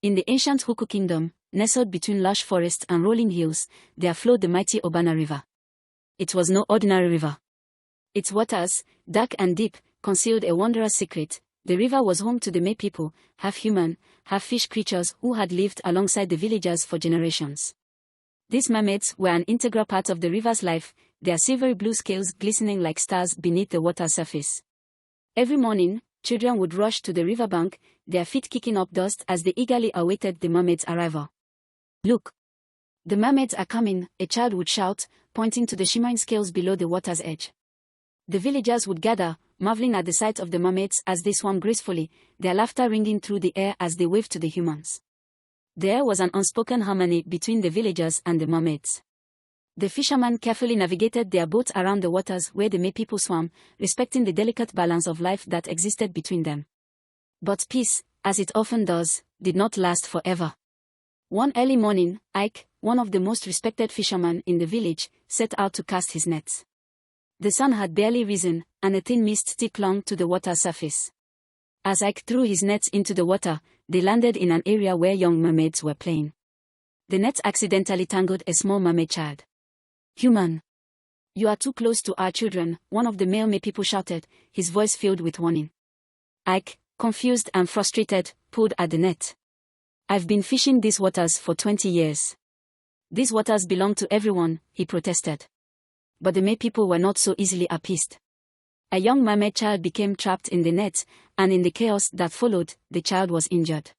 In the ancient Huku kingdom, nestled between lush forests and rolling hills, there flowed the mighty Obana River. It was no ordinary river. Its waters, dark and deep, concealed a wondrous secret. The river was home to the May people, half human, half fish creatures who had lived alongside the villagers for generations. These mermaids were an integral part of the river's life, their silvery blue scales glistening like stars beneath the water surface. Every morning, children would rush to the riverbank, their feet kicking up dust as they eagerly awaited the mermaids' arrival. "Look! The mermaids are coming," a child would shout, pointing to the shimmering scales below the water's edge. The villagers would gather, marveling at the sight of the mermaids as they swam gracefully, their laughter ringing through the air as they waved to the humans. There was an unspoken harmony between the villagers and the mermaids. The fishermen carefully navigated their boats around the waters where the May people swam, respecting the delicate balance of life that existed between them. But peace, as it often does, did not last forever. One early morning, Ike, one of the most respected fishermen in the village, set out to cast his nets. The sun had barely risen, and a thin mist still clung to the water surface. As Ike threw his nets into the water, they landed in an area where young mermaids were playing. The nets accidentally tangled a small mermaid child. "Human! You are too close to our children," one of the male May people shouted, his voice filled with warning. Ike, confused and frustrated, pulled at the net. "I've been fishing these waters for 20 years. These waters belong to everyone," he protested. But the May people were not so easily appeased. A young mermaid child became trapped in the net, and in the chaos that followed, the child was injured.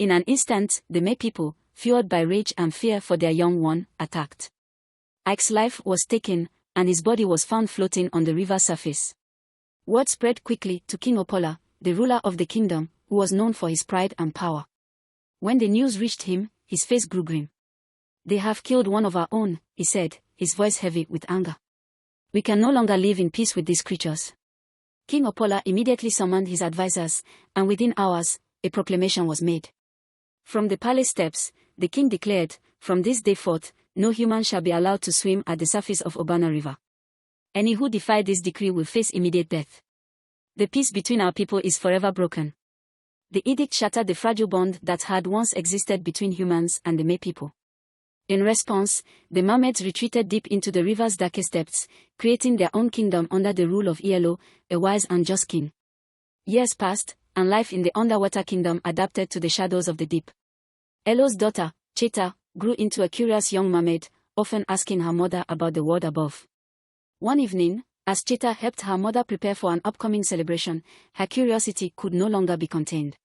In an instant, the May people, fueled by rage and fear for their young one, attacked. Ike's life was taken, and his body was found floating on the river surface. Word spread quickly to King Opola, the ruler of the kingdom, who was known for his pride and power. When the news reached him, his face grew grim. "They have killed one of our own," he said, his voice heavy with anger. "We can no longer live in peace with these creatures." King Opola immediately summoned his advisors, and within hours, a proclamation was made. From the palace steps, the king declared, "From this day forth, no human shall be allowed to swim at the surface of Obana River. Any who defy this decree will face immediate death. The peace between our people is forever broken." The edict shattered the fragile bond that had once existed between humans and the May people. In response, the mermaids retreated deep into the river's darkest depths, creating their own kingdom under the rule of Ielo, a wise and just king. Years passed, and life in the underwater kingdom adapted to the shadows of the deep. Elo's daughter, Cheta, grew into a curious young mermaid, often asking her mother about the world above. One evening, as Cheta helped her mother prepare for an upcoming celebration, her curiosity could no longer be contained.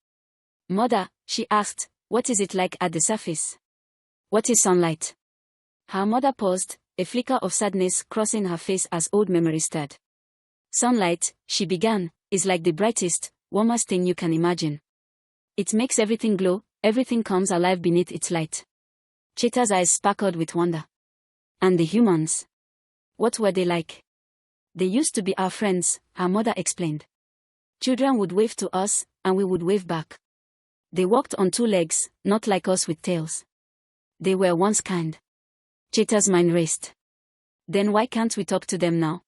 "Mother," she asked, "what is it like at the surface? What is sunlight?" Her mother paused, a flicker of sadness crossing her face as old memories stirred. "Sunlight," she began, "is like the brightest, warmest thing you can imagine. It makes everything glow, everything comes alive beneath its light." Cheta's eyes sparkled with wonder. "And the humans? What were they like?" "They used to be our friends," her mother explained. "Children would wave to us, and we would wave back. They walked on two legs, not like us with tails. They were once kind." Cheta's mind raced. "Then why can't we talk to them now?"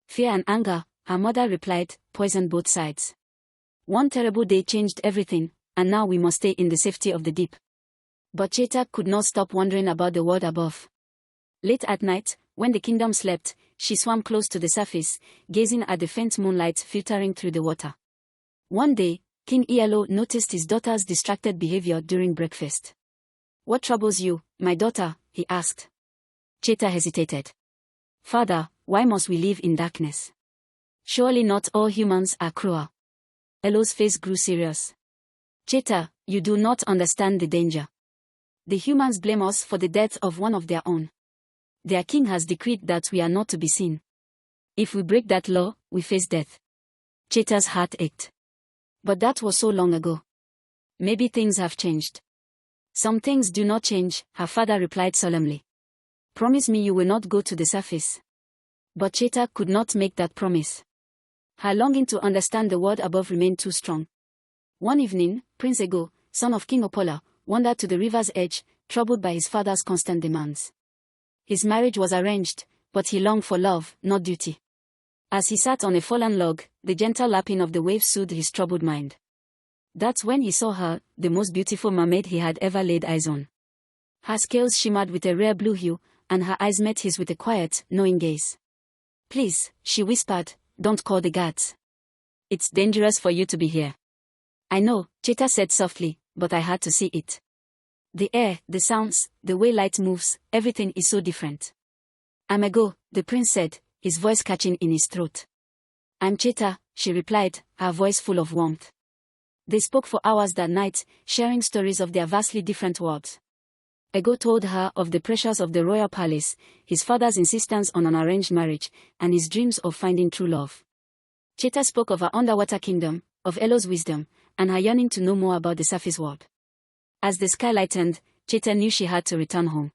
"Fear and anger," her mother replied, poisoned both sides. "One terrible day changed everything, and now we must stay in the safety of the deep." But Cheta could not stop wondering about the world above. Late at night, when the kingdom slept, she swam close to the surface, gazing at the faint moonlight filtering through the water. One day, King Ielo noticed his daughter's distracted behavior during breakfast. "What troubles you, my daughter?" he asked. Cheta hesitated. "Father, why must we live in darkness? Surely not all humans are cruel." Elo's face grew serious. "Cheta, you do not understand the danger. The humans blame us for the death of one of their own. Their king has decreed that we are not to be seen. If we break that law, we face death." Cheta's heart ached. But that was so long ago. Maybe things have changed. "Some things do not change," her father replied solemnly. "Promise me you will not go to the surface." But Cheta could not make that promise. Her longing to understand the world above remained too strong. One evening, Prince Ego, son of King Opola, wandered to the river's edge, troubled by his father's constant demands. His marriage was arranged, but he longed for love, not duty. As he sat on a fallen log, the gentle lapping of the waves soothed his troubled mind. That's when he saw her, the most beautiful mermaid he had ever laid eyes on. Her scales shimmered with a rare blue hue, and her eyes met his with a quiet, knowing gaze. "Please," she whispered, "don't call the guards. It's dangerous for you to be here." "I know," Cheetah said softly, "but I had to see it. The air, the sounds, the way light moves, everything is so different." "I'm a go," the prince said, his voice catching in his throat. "I'm Cheetah," she replied, her voice full of warmth. They spoke for hours that night, sharing stories of their vastly different worlds. Ego told her of the pressures of the royal palace, his father's insistence on an arranged marriage, and his dreams of finding true love. Cheetah spoke of her underwater kingdom, of Elo's wisdom, and her yearning to know more about the surface world. As the sky lightened, Cheetah knew she had to return home.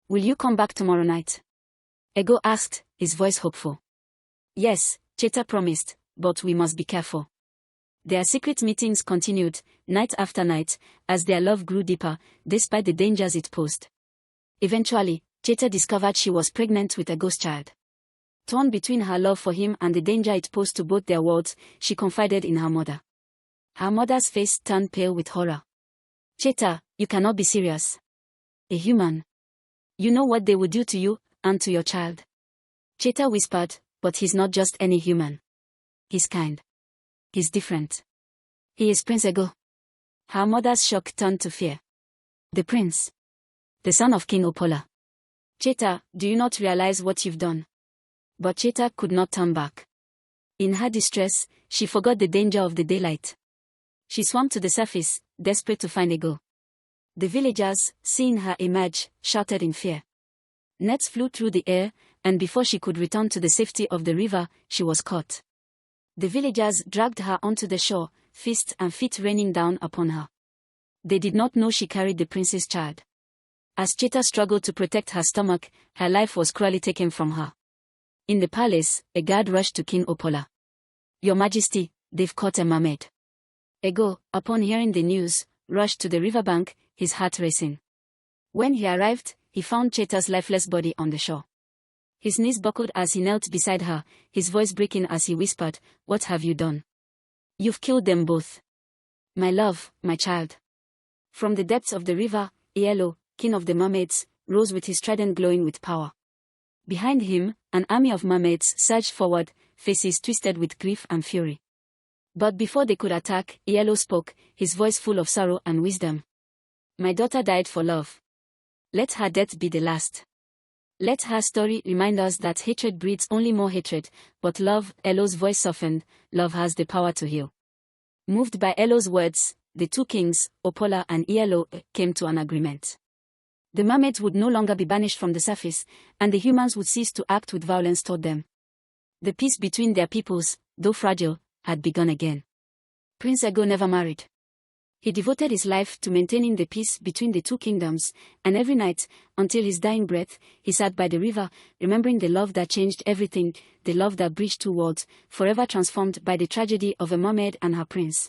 "Will you come back tomorrow night?" Ego asked, his voice hopeful. "Yes," Cheetah promised, "but we must be careful." Their secret meetings continued, night after night, as their love grew deeper, despite the dangers it posed. Eventually, Cheetah discovered she was pregnant with Ego's child. Torn between her love for him and the danger it posed to both their worlds, she confided in her mother. Her mother's face turned pale with horror. "Cheetah, you cannot be serious. A human. You know what they would do to you, and to your child." Cheetah whispered, "But he's not just any human. He's kind. He's different. He is Prince Ego." Her mother's shock turned to fear. "The prince? The son of King Opola? Cheetah, do you not realize what you've done?" But Cheetah could not turn back. In her distress, she forgot the danger of the daylight. She swam to the surface, desperate to find Ego. The villagers, seeing her emerge, shouted in fear. Nets flew through the air, and before she could return to the safety of the river, she was caught. The villagers dragged her onto the shore, fists and feet raining down upon her. They did not know she carried the prince's child. As Cheetah struggled to protect her stomach, her life was cruelly taken from her. In the palace, a guard rushed to King Opola. "Your Majesty, they've caught a mermaid." Ego, upon hearing the news, rushed to the riverbank, his heart racing. When he arrived, he found Cheetah's lifeless body on the shore. His knees buckled as he knelt beside her, his voice breaking as he whispered, "What have you done? You've killed them both. My love, my child." From the depths of the river, Ielo, king of the mermaids, rose with his trident glowing with power. Behind him, an army of mermaids surged forward, faces twisted with grief and fury. But before they could attack, Ielo spoke, his voice full of sorrow and wisdom. "My daughter died for love. Let her death be the last. Let her story remind us that hatred breeds only more hatred, but love," Elo's voice softened, "love has the power to heal." Moved by Elo's words, the two kings, Opola and Ielo, came to an agreement. The mermaids would no longer be banished from the surface, and the humans would cease to act with violence toward them. The peace between their peoples, though fragile, had begun again. Prince Ego never married. He devoted his life to maintaining the peace between the two kingdoms, and every night, until his dying breath, he sat by the river, remembering the love that changed everything, the love that bridged two worlds, forever transformed by the tragedy of a mermaid and her prince.